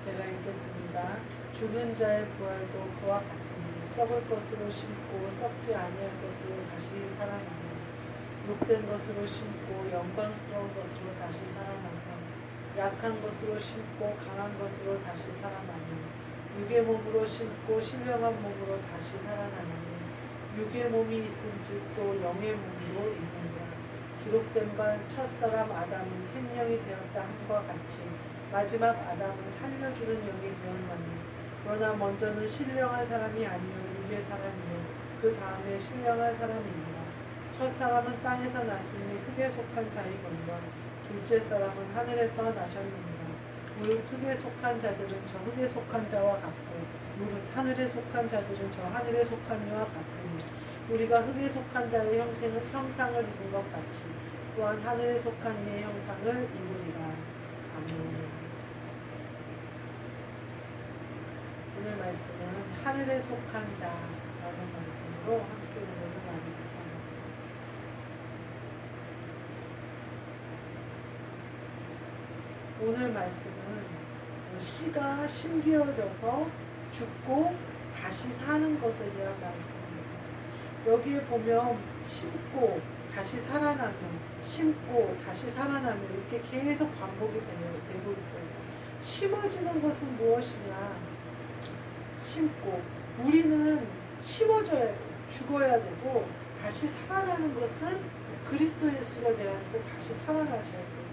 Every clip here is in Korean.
제가 읽겠습니다. 죽은 자의 부활도 그와 같으니 썩을 것으로 심고 썩지 아니할 것으로 다시 살아나며 욕된 것으로 심고 영광스러운 것으로 다시 살아나며 약한 것으로 심고 강한 것으로 다시 살아나며 육의 몸으로 심고 신령한 몸으로 다시 살아나며 육의 몸이 있은즉 또 영의 몸으로 있느니라. 기록된 바 첫사람 아담은 생명이 되었다 함과 같이 마지막 아담은 살려주는 영이 되었나니 그러나 먼저는 신령한 사람이 아니요 육의 사람이요 그 다음에 신령한 사람이니라. 첫사람은 땅에서 났으니 흙에 속한 자이거니와 둘째 사람은 하늘에서 나셨느니라. 무릇 흙에 속한 자들은 저 흙에 속한 자와 같고 무릇 하늘에 속한 자들은 저 하늘에 속한 이와 같으니 우리가 흙에 속한 자의 형상을 입은 것 같이 또한 하늘에 속한 이의 형상을 입으리라. 아멘. 오늘 말씀은 하늘에 속한 자라는 말씀으로 함께 은혜를 나누고자 합니다. 오늘 말씀은 씨가 심기어져서 죽고 다시 사는 것에 대한 말씀입니다. 여기에 보면 심고 다시 살아나며 심고 다시 살아나며 이렇게 계속 반복이 되고 있어요. 심어지는 것은 무엇이냐? 심고 우리는 심어져야 돼요. 죽어야 되고 다시 살아나는 것은 그리스도 예수가 내 안에서 다시 살아나셔야 돼요.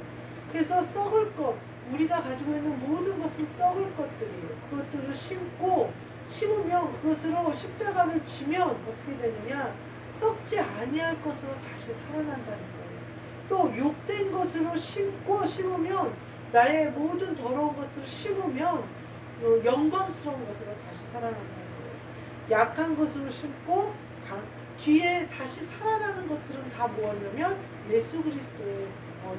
그래서 썩을 것, 우리가 가지고 있는 모든 것은 썩을 것들이에요. 그것들을 심으면 그것으로 십자가를 지면 어떻게 되느냐? 썩지 아니할 것으로 다시 살아난다는 거예요. 또 욕된 것으로 심으면 나의 모든 더러운 것을 심으면 영광스러운 것으로 다시 살아난다는 거예요. 약한 것으로 심고 뒤에 다시 살아나는 것들은 다 뭐냐면 예수 그리스도의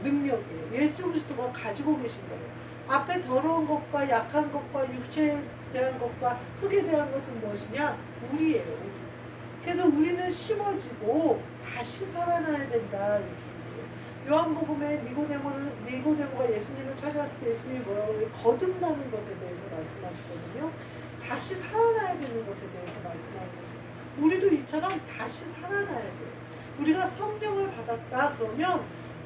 능력이에요. 예수 그리스도가 가지고 계신 거예요. 앞에 더러운 것과 약한 것과 육체에 대한 것과 흙에 대한 것은 무엇이냐? 우리예요. 우리. 그래서 우리는 심어지고 다시 살아나야 된다 이렇게 얘기해요. 요한복음에 니고데모가 예수님을 찾아왔을 때 예수님이 뭐라고 해요? 거듭나는 것에 대해서 말씀하시거든요. 다시 살아나야 되는 것에 대해서 말씀하는 거죠. 우리도 이처럼 다시 살아나야 돼요. 우리가 성령을 받았다 그러면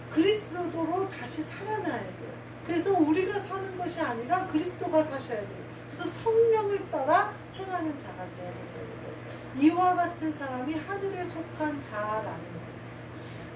그리스도로 다시 살아나야 돼요. 그래서 우리가 사는 것이 아니라 그리스도가 사셔야 돼요. 그래서 성령을 따라 행하는 자가 되어야 된다는 거예요. 이와 같은 사람이 하늘에 속한 자라는 거예요.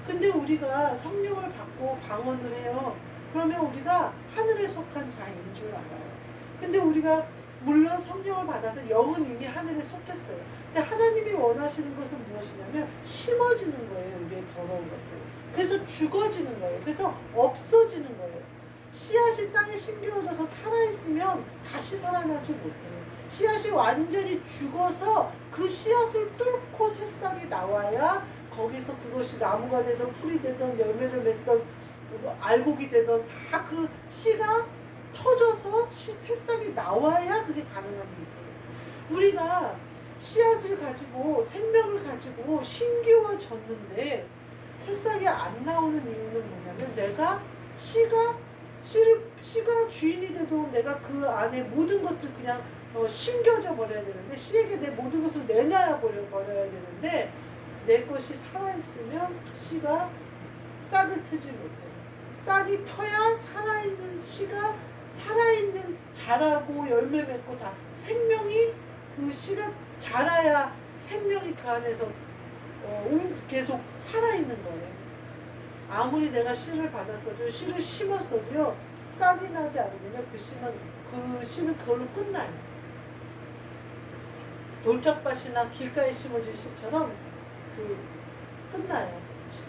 근데 우리가 성령을 받고 방언을 해요. 그러면 우리가 하늘에 속한 자인 줄 알아요. 근데 우리가 물론 성령을 받아서 영은 이미 하늘에 속했어요. 근데 하나님이 원하시는 것은 무엇이냐면 심어지는 거예요. 우리의 더러운 것들. 그래서 죽어지는 거예요. 그래서 없어지는 거예요. 씨앗이 땅에 심겨져서 살아있으면 다시 살아나지 못해요. 씨앗이 완전히 죽어서 그 씨앗을 뚫고 새싹이 나와야 거기서 그것이 나무가 되든 풀이 되든 열매를 맺든 알곡이 되든 다 그 씨가 터져서 새싹이 나와야 그게 가능한 일이에요. 우리가 씨앗을 가지고 생명을 가지고 심기워졌는데 새싹이 안 나오는 이유는 뭐냐면 내가 씨가 주인이 되도록 내가 그 안에 모든 것을 그냥 심겨져 버려야 되는데 씨에게 내 모든 것을 내놔야 버려야 되는데 내 것이 살아있으면 씨가 싹을 트지 못해요. 싹이 터야 살아있는 씨가 살아있는 자라고 열매 맺고 다 생명이 그 씨가 자라야 생명이 그 안에서 계속 살아있는 거예요. 아무리 내가 씨를 받았어도 씨를 심었어도요 싹이 나지 않으면 그 씨는 그걸로 끝나요. 돌짝밭이나 길가에 심어진 씨처럼 끝나요.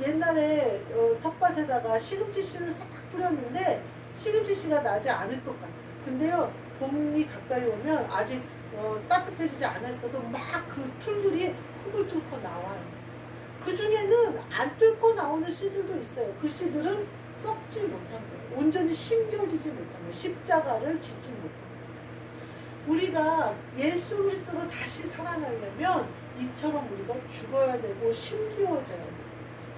옛날에 텃밭에다가 시금치 씨를 싹 뿌렸는데 시금치 씨가 나지 않을 것 같아요. 근데요 봄이 가까이 오면 아직 따뜻해지지 않았어도 막 그 풀들이 흙을 뚫고 나와요. 그 중에는 안 뚫고 나오는 씨들도 있어요. 그 씨들은 썩지 못한 거예요. 온전히 심겨지지 못한 거예요. 십자가를 지지 못한 거예요. 우리가 예수 그리스도로 다시 살아나려면 이처럼 우리가 죽어야 되고 심기워져야 돼요.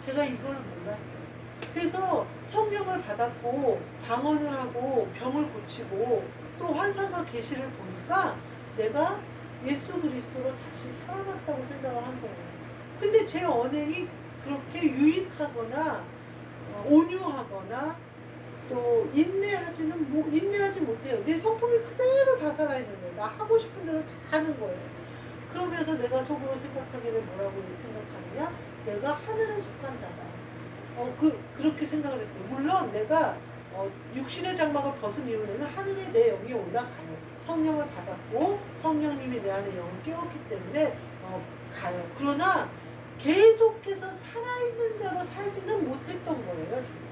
제가 이걸 몰랐어요. 그래서 성령을 받았고 방언을 하고 병을 고치고 또 환상과 계시를 보니까 내가 예수 그리스도로 다시 살아났다고 생각을 한 거예요. 근데 제 언행이 그렇게 유익하거나 온유하거나 또 인내하지 못해요. 내 성품이 그대로 다 살아있는 거예요. 나 하고 싶은 대로 다 하는 거예요. 그러면서 내가 속으로 생각하기를 뭐라고 생각하느냐? 내가 하늘에 속한 자다. 그렇게 생각을 했어요. 물론 내가 육신의 장막을 벗은 이후에는 하늘에 내 영이 올라가요. 성령을 받았고 성령님이 내 안에 영을 깨웠기 때문에 가요. 그러나 계속해서 살아있는 자로 살지는 못했던 거예요. 지금.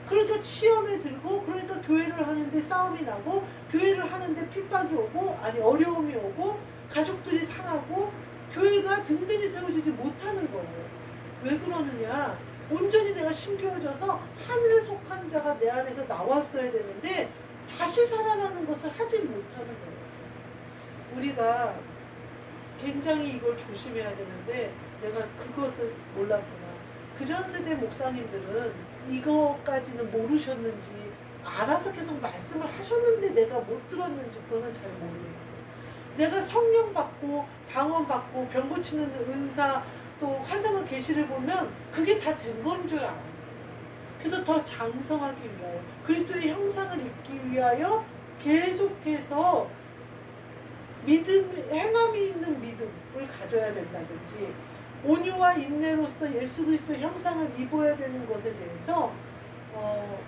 그러니까 시험에 들고 그러니까 교회를 하는데 싸움이 나고 교회를 하는데 핍박이 오고 아니 어려움이 오고 가족들이 상하고 교회가 든든히 세워지지 못하는 거예요. 왜 그러느냐? 온전히 내가 심겨져서 하늘에 속한 자가 내 안에서 나왔어야 되는데 다시 살아나는 것을 하지 못하는 거예요. 우리가 굉장히 이걸 조심해야 되는데 내가 그것을 몰랐구나. 그전 세대 목사님들은 이거까지는 모르셨는지 알아서 계속 말씀을 하셨는데 내가 못 들었는지 그거는 잘 모르겠어요. 내가 성령 받고 방언 받고 병 고치는 은사 또 환상과 계시를 보면 그게 다 된 건 줄 알았어요. 그래서 더 장성하기 위하여 그리스도의 형상을 입기 위하여 계속해서 행함이 있는 믿음을 가져야 된다든지 온유와 인내로서 예수 그리스도의 형상을 입어야 되는 것에 대해서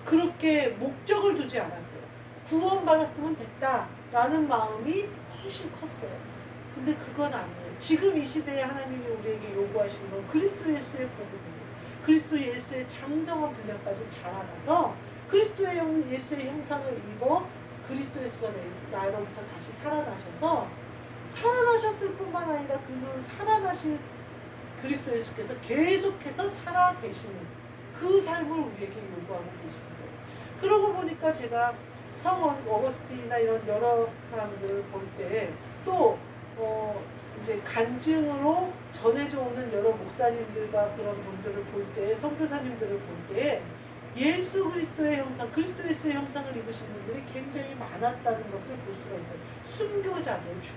그렇게 목적을 두지 않았어요. 구원받았으면 됐다라는 마음이 훨씬 컸어요. 근데 그건 아니에요. 지금 이 시대에 하나님이 우리에게 요구하시는 건 그리스도 예수의 복음이에요. 그리스도 예수의 장성한 분량까지 자라가서 그리스도의 예수의 형상을 입어 그리스도 예수가 나로부터 다시 살아나셨을 뿐만 아니라 그 살아나신 그리스도 예수께서 계속해서 살아계시는 그 삶을 우리에게 요구하고 계시는 거예요. 그러고 보니까 제가 성 어거스틴이나 이런 여러 사람들을 볼 때 또 이제 간증으로 전해져 오는 여러 목사님들과 그런 분들을 볼 때, 선교사님들을 볼 때 예수 그리스도의 형상, 그리스도 예수의 형상을 입으신 분들이 굉장히 많았다는 것을 볼 수가 있어요. 순교자들 중에.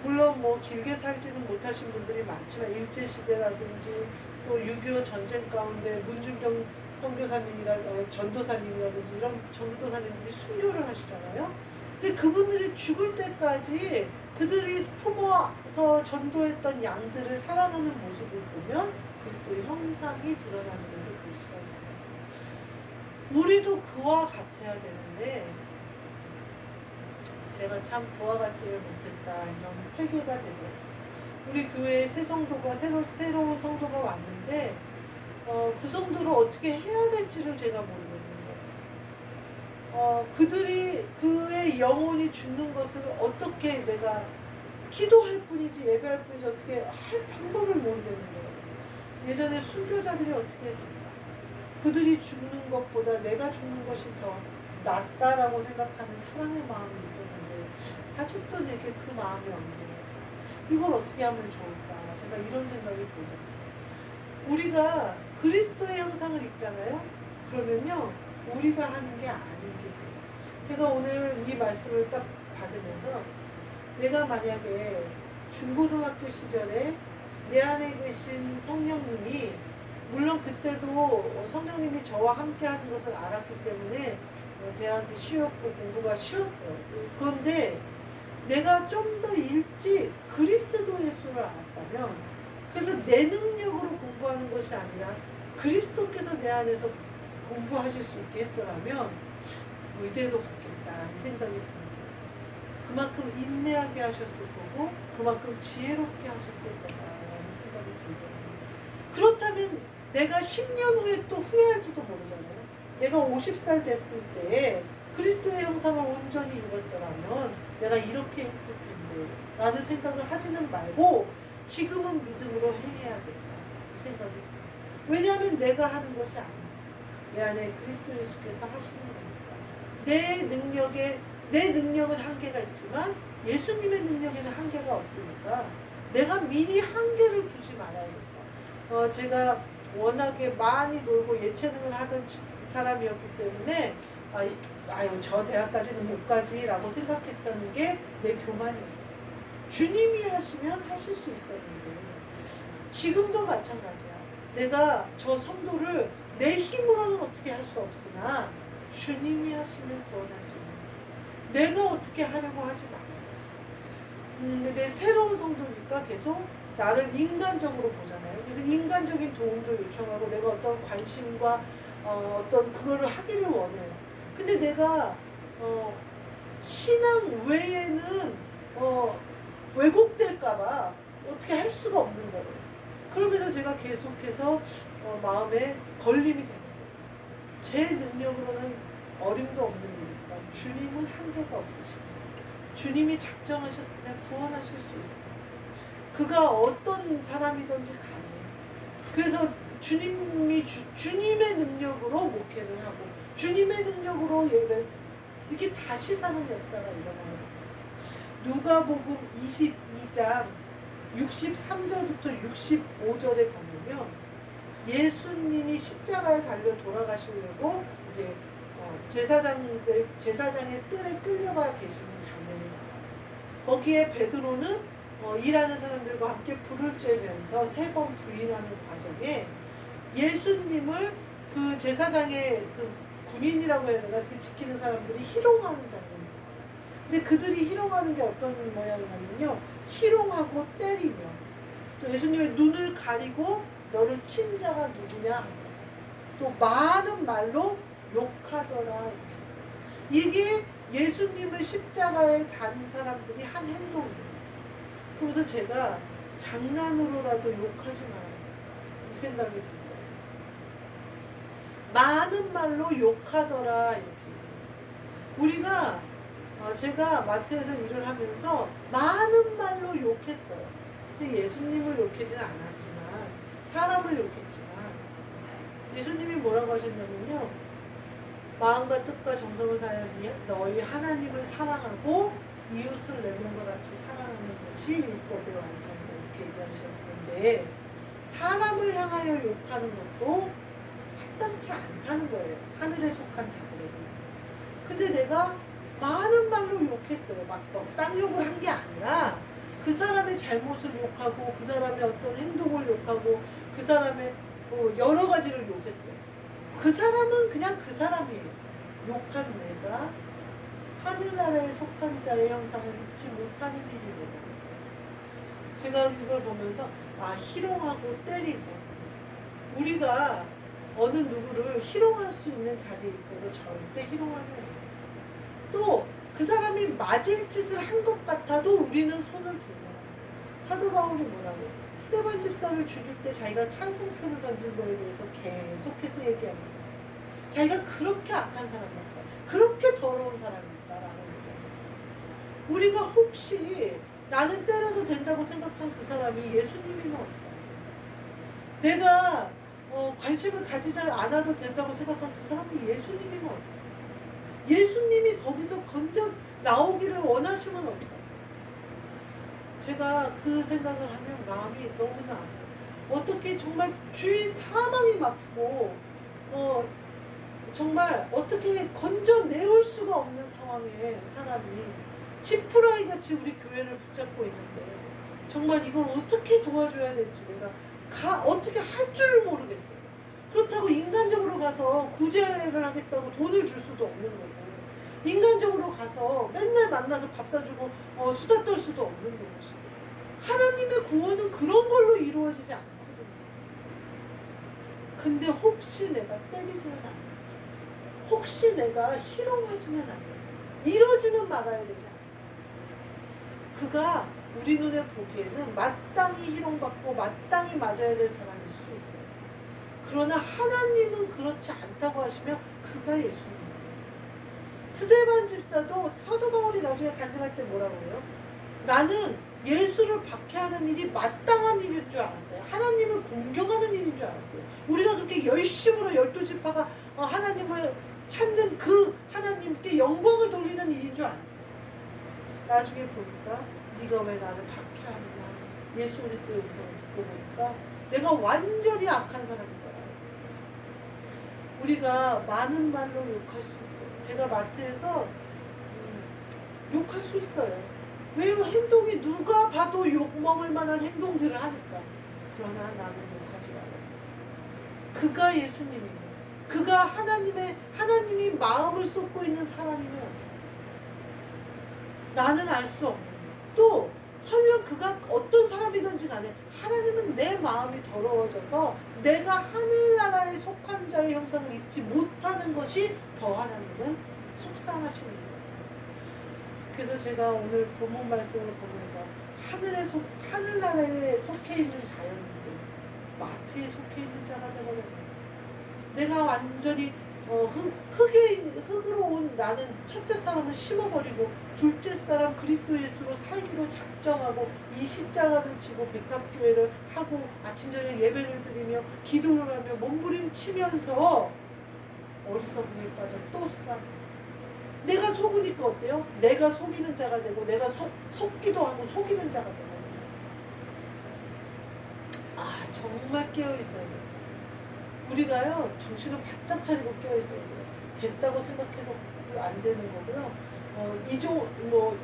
물론 뭐 길게 살지는 못하신 분들이 많지만 일제시대라든지 또 6.25 전쟁 가운데 문준경 전도사님이라든지 이런 전도사님들이 순교를 하시잖아요. 근데 그분들이 죽을 때까지 그들이 품어서 전도했던 양들을 사랑하는 모습을 보면 그리스도의 형상이 드러나는 것을 볼 수가 있어요. 우리도 그와 같아야 되는데 제가 참 그와 같지를 못했다 이런 회개가 되더라고요. 우리 교회에 새 성도가 새로운 성도가 왔는데 그 성도를 어떻게 해야 될지를 제가 모르겠는 거예요. 그들이 그의 영혼이 죽는 것을 어떻게 내가 기도할 뿐이지 예배할 뿐이지 어떻게 할 방법을 모르겠는 거예요. 예전에 순교자들이 어떻게 했을까? 그들이 죽는 것보다 내가 죽는 것이 더 낫다라고 생각하는 사랑의 마음이 있었는데 아직도 내게 그 마음이 없네요. 이걸 어떻게 하면 좋을까? 제가 이런 생각이 들거든요. 우리가 그리스도의 형상을 입잖아요. 그러면요 우리가 하는 게 아닌 게 돼요. 제가 오늘 이 말씀을 딱 받으면서 내가 만약에 중고등학교 시절에 내 안에 계신 성령님이 물론 그때도 성령님이 저와 함께 하는 것을 알았기 때문에 대학이 쉬웠고 공부가 쉬웠어요. 그런데 내가 좀 더 일찍 그리스도 예수를 알았다면 그래서 내 능력으로 공부하는 것이 아니라 그리스도께서 내 안에서 공부하실 수 있게 했더라면 의대도 갔겠다 이 생각이 듭니다. 그만큼 인내하게 하셨을 거고 그만큼 지혜롭게 하셨을 거다라는 생각이 들더라고요. 그렇다면 내가 10년 후에 또 후회할지도 모르잖아요. 내가 50살 됐을 때 그리스도의 형상을 온전히 입었더라면 내가 이렇게 했을 텐데 라는 생각을 하지는 말고 지금은 믿음으로 행해야겠다 이 생각이 들어요. 왜냐하면 내가 하는 것이 아니니까 내 안에 그리스도 예수께서 하시는 거니까 내 능력은 한계가 있지만 예수님의 능력에는 한계가 없으니까 내가 미리 한계를 두지 말아야겠다. 제가 워낙에 많이 놀고 예체능을 하던 사람이었기 때문에 아유 저 대학까지는 못 가지라고 생각했던 게 내 교만이에요. 주님이 하시면 하실 수 있었는데 지금도 마찬가지야. 내가 저 성도를 내 힘으로는 어떻게 할 수 없으나 주님이 하시면 구원할 수 있는 거야. 내가 어떻게 하려고 하지 말아야지. 근데 새로운 성도니까 계속 나를 인간적으로 보잖아요. 그래서 인간적인 도움도 요청하고 내가 어떤 관심과 어떤 그거를 하기를 원해요. 근데 내가 신앙 외에는 왜곡될까봐 어떻게 할 수가 없는 거예요. 그러면서 제가 계속해서 마음에 걸림이 되는 거예요. 제 능력으로는 어림도 없는 일이지만 주님은 한계가 없으십니다. 주님이 작정하셨으면 구원하실 수 있습니다. 그가 어떤 사람이든지 가능해요. 그래서 주님의 능력으로 목회를 하고 주님의 능력으로 예배를 드리고 이렇게 다시 사는 역사가 일어나요. 누가복음 22장 63절부터 65절에 보면 예수님이 십자가에 달려 돌아가시려고 이제 제사장의 뜰에 끌려가 계시는 장면이 나와요. 거기에 베드로는 일하는 사람들과 함께 불을 쬐면서 3번 부인하는 과정에 예수님을 그 제사장의 그 군인이라고 해야 되나 그 지키는 사람들이 희롱하는 장면이에요. 근데 그들이 희롱하는 게 어떤 모양이냐면요, 희롱하고 때리며 또 예수님의 눈을 가리고 너를 친 자가 누구냐, 또 많은 말로 욕하더라. 이게 예수님을 십자가에 단 사람들이 한 행동이에요. 그래서 제가 장난으로라도 욕하지 말아야겠다 이 생각이 든 거예요. 많은 말로 욕하더라 이렇게. 우리가 제가 마트에서 일을 하면서 많은 말로 욕했어요. 근데 예수님을 욕하지는 않았지만 사람을 욕했지만 예수님이 뭐라고 하셨냐면요, 마음과 뜻과 정성을 다하여 너희 하나님을 사랑하고 이웃을 내 몸과 같이 사랑하는 것이 율법의 완성이다 이렇게 얘기하셨는데 사람을 향하여 욕하는 것도 합당치 않다는 거예요, 하늘에 속한 자들에게. 근데 내가 많은 말로 욕했어요. 막 쌍욕을 한 게 아니라 그 사람의 잘못을 욕하고 그 사람의 어떤 행동을 욕하고 그 사람의 여러 가지를 욕했어요. 그 사람은 그냥 그 사람이에요. 욕한 내가 하늘나라에 속한 자의 형상을 입지 못하는 일이 되고, 제가 이걸 보면서 희롱하고 때리고, 우리가 어느 누구를 희롱할 수 있는 자리에 있어도 절대 희롱하면 안 돼요. 또 그 사람이 맞을 짓을 한 것 같아도 우리는 손을 들면, 사도 바울이 뭐라고 스데반 집사를 죽일 때 자기가 찬송표를 던진 거에 대해서 계속해서 얘기하잖아요. 자기가 그렇게 악한 사람이었다, 그렇게 더러운 사람이었다라고 얘기하잖아요. 우리가 혹시 나는 때려도 된다고 생각한 그 사람이 예수님이면 어떡하냐, 내가 관심을 가지지 않아도 된다고 생각한 그 사람이 예수님이면 어떡하냐, 예수님이 거기서 건져 나오기를 원하시면 어떡하냐. 제가 그 생각을 하면 마음이 너무나 아파요. 어떻게 정말 주의 사망이 막히고 정말 어떻게 건져내올 수가 없는 상황에 사람이 지푸라기 같이 우리 교회를 붙잡고 있는데 정말 이걸 어떻게 도와줘야 될지 내가 어떻게 할 줄을 모르겠어요. 그렇다고 인간적으로 가서 구제를 하겠다고 돈을 줄 수도 없는 거고, 인간적으로 가서 맨날 만나서 밥 사주고 수다 떨 수도 없는 것이고, 하나님의 구원은 그런 걸로 이루어지지 않거든요. 근데 혹시 내가 때리지는 않는지, 혹시 내가 희롱하지는 않는지, 이러지는 말아야 되지 않을까. 그가 우리 눈에 보기에는 마땅히 희롱받고 마땅히 맞아야 될 사람일 수 있어요. 그러나 하나님은 그렇지 않다고 하시며 그가 예수님이에요. 스데반 집사도 사도 바울이 나중에 간증할 때 뭐라고 해요? 나는 예수를 박해하는 일이 마땅한 일일 줄 알았대요. 하나님을 공경하는 일인 줄 알았대요. 우리가 그렇게 열심으로 12지파가 하나님을 찾는 그 하나님께 영광을 돌리는 일인 줄 알았대요. 나중에 보니까 네가 왜 나를 박해하느냐, 예수 그리스도의 음성을 듣고 보니까 내가 완전히 악한 사람인 줄 알았어요. 우리가 많은 말로 욕할 수 있어요. 제가 마트에서 욕할 수 있어요. 왜요? 행동이 누가 봐도 욕먹을 만한 행동들을 하니까. 그러나 나는 욕하지 말아요. 그가 예수님이고 그가 하나님이 마음을 쏟고 있는 사람이면 나는 알 수 없는, 또 설령 그가 어떤 사람이든지 간에 하나님은 내 마음이 더러워져서 내가 하늘나라에 속한 자의 형상을 입지 못하는 것이 더 하나님은 속상하신 거예요. 그래서 제가 오늘 본문 말씀을 보면서 하늘나라에 속해 있는 자였는데 마트에 속해 있는 자가 되어버렸네. 내가 완전히 흙으로 온 나는 첫째 사람을 심어버리고 둘째 사람 그리스도 예수로 살기로 작정하고 이 십자가를 지고 백합교회를 하고 아침 저녁 예배를 드리며 기도를 하며 몸부림치면서 어리석음에 빠져 또 속았다. 내가 속으니까 어때요? 내가 속이는 자가 되고 내가 속기도 하고 속이는 자가 되는 거죠. 아, 정말 깨어있어야 된다. 우리가요, 정신을 바짝 차리고 깨어있어야 돼요. 됐다고 생각해서 안 되는 거고요.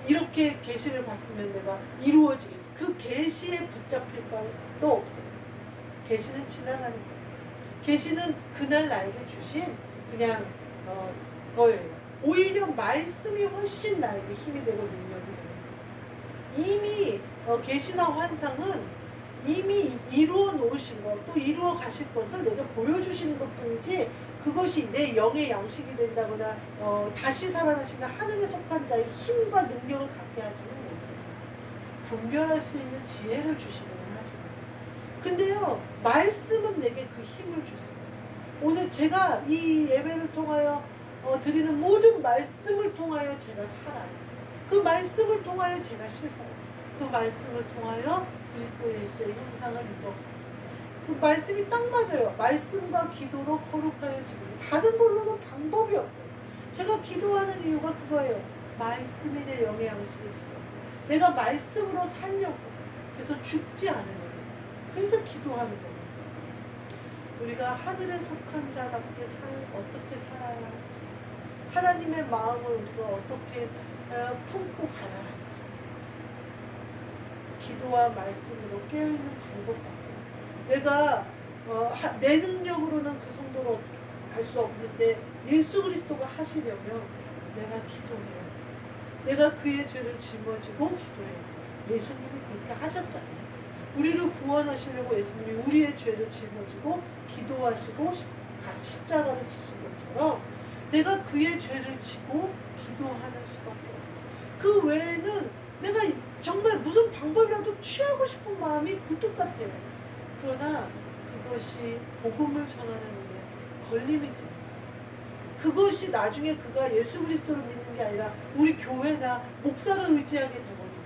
이렇게 계시를 봤으면 내가 이루어지겠지. 그 계시에 붙잡힐 바도 없어요. 계시는 지나가는 거예요. 계시는 그날 나에게 주신 그냥 거예요. 오히려 말씀이 훨씬 나에게 힘이 되고 능력이 되는 거예요. 이미 계시나 환상은 이미 이루어 놓으신 것, 또 이루어 가실 것을 내가 보여주시는 것 뿐이지 그것이 내 영의 양식이 된다거나 다시 살아나시는 하늘에 속한 자의 힘과 능력을 갖게 하지는 못해요. 분별할 수 있는 지혜를 주시기는 하지만, 근데요, 말씀은 내게 그 힘을 주세요. 오늘 제가 이 예배를 통하여 드리는 모든 말씀을 통하여 제가 살아요. 그 말씀을 통하여 제가 씻어요. 그 말씀을 통하여 그리스도 예수의 형상을 입어가요. 그 말씀이 딱 맞아요. 말씀과 기도로 거룩하여지고 다른 걸로는 방법이 없어요. 제가 기도하는 이유가 그거예요. 말씀이 내 영의 양식이 되고 내가 말씀으로 살려고, 그래서 죽지 않으려고, 그래서 기도하는 거예요. 우리가 하늘에 속한 자답게 어떻게 살아야 할지, 하나님의 마음을 우리가 어떻게 품고 가야 할지, 기도와 말씀으로 깨어있는 방법밖에. 내가 내 능력으로는 그 정도로 어떻게 할 수 없는데 예수 그리스도가 하시려면 내가 기도해야 돼. 내가 그의 죄를 짊어지고 기도해야 돼. 예수님이 그렇게 하셨잖아요. 우리를 구원하시려고 예수님이 우리의 죄를 짊어지고 기도하시고 십자가를 지신 것처럼 내가 그의 죄를 지고 기도하는 수밖에 없어요. 그 외에는 내가 정말 무슨 방법이라도 취하고 싶은 마음이 굴뚝 같아요. 그러나 그것이 복음을 전하는 일에 걸림이 됩니다. 그것이 나중에 그가 예수 그리스도를 믿는 게 아니라 우리 교회나 목사를 의지하게 되거든요.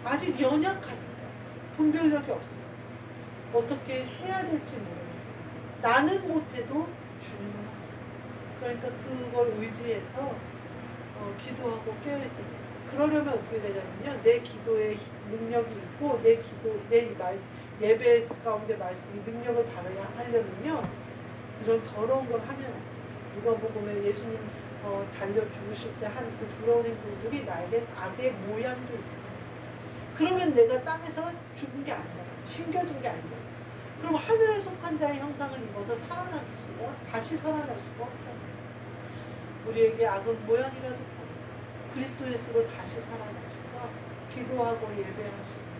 아직 연약하니까, 분별력이 없으니까 어떻게 해야 될지 모르니까 나는 못해도 주님은 하세요. 그러니까 그걸 의지해서 기도하고 깨어있습니다. 그러려면 어떻게 되냐면요, 내 기도에 능력이 있고 내 예배 가운데 말씀이 능력을 발휘하려면요, 이런 더러운 걸 하면 안 돼요. 누가복음에 예수님 달려 죽으실 때 한 그 더러운 행동들이 나에게 악의 모양도 있습니다. 그러면 내가 땅에서 죽은 게 아니잖아. 심겨진 게 아니잖아. 그럼 하늘에 속한 자의 형상을 입어서 다시 살아날 수가 없잖아. 우리에게 악은 모양이라도 보고 그리스도 예수로 다시 살아나셔서 기도하고 예배하시고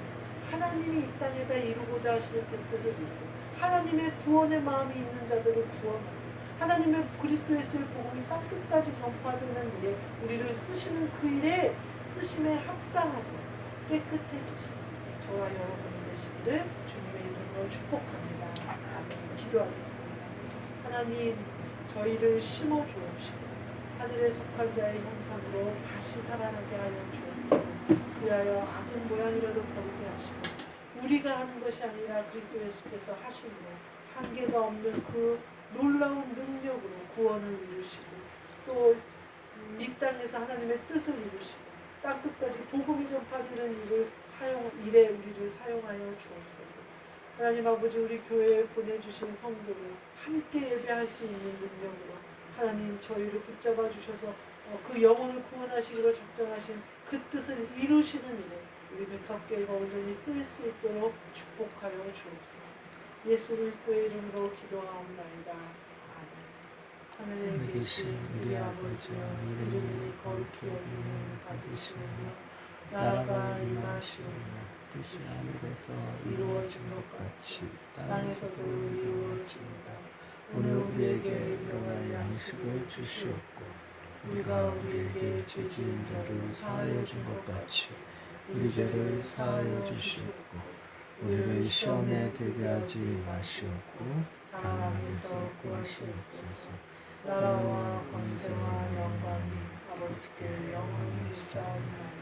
하나님이 이 땅에다 이루고자 하시는 그 뜻을 이루고 하나님의 구원의 마음이 있는 자들을 구원하고 하나님의 그리스도 예수의 복음이 땅 끝까지 전파되는 일에 우리를 쓰시는 그 일에 쓰심에 합당하도록 깨끗해지시는 저와 여러분이 되시기를 주님의 이름으로 축복합니다. 아멘. 기도하겠습니다. 하나님, 저희를 심어 주옵시고 하늘에 속한 자의 형상으로 다시 살아나게 하여 주옵소서. 그리하여 악은 모양이라도 버리게 하시고 우리가 하는 것이 아니라 그리스도 예수께서 하심으로 한계가 없는 그 놀라운 능력으로 구원을 이루시고 또 이 땅에서 하나님의 뜻을 이루시고 땅 끝까지 복음이 전파되는 일에 우리를 사용하여 주옵소서. 하나님 아버지 우리 교회에 보내주신 성도를 함께 예배할 수 있는 능력으로 하나님 저희를 붙잡아 주셔서 그 영혼을 구원하시기로 작정하신 그 뜻을 이루시는 일에 우리 백합교회가 온전히 쓰일 수 있도록 축복하여 주옵소서. 예수 그리스도의 이름으로 기도하옵나이다. 아멘. 하늘에 계신 우리 아버지여 이름이 거룩히 여김을 받으시오며 나라가 임하시오며 뜻이 하늘에서 이루어진 것 같이 땅에서도 이루어집니다. 오늘 오늘 우리에게 우리에게 일용할 일용할 양식을 양식을 주시옵고 주시옵고 우리가 우리에게 죄 지은 자를 사하여 준 것 같이 우리 죄를 사하여 주시옵고 우리를 시험에 들게 하지 마시옵고 다만 악에서 구하시옵소서. 구하시옵소서. 나라와 권세와 영광이 아버지께 영원히 있사옵나이다.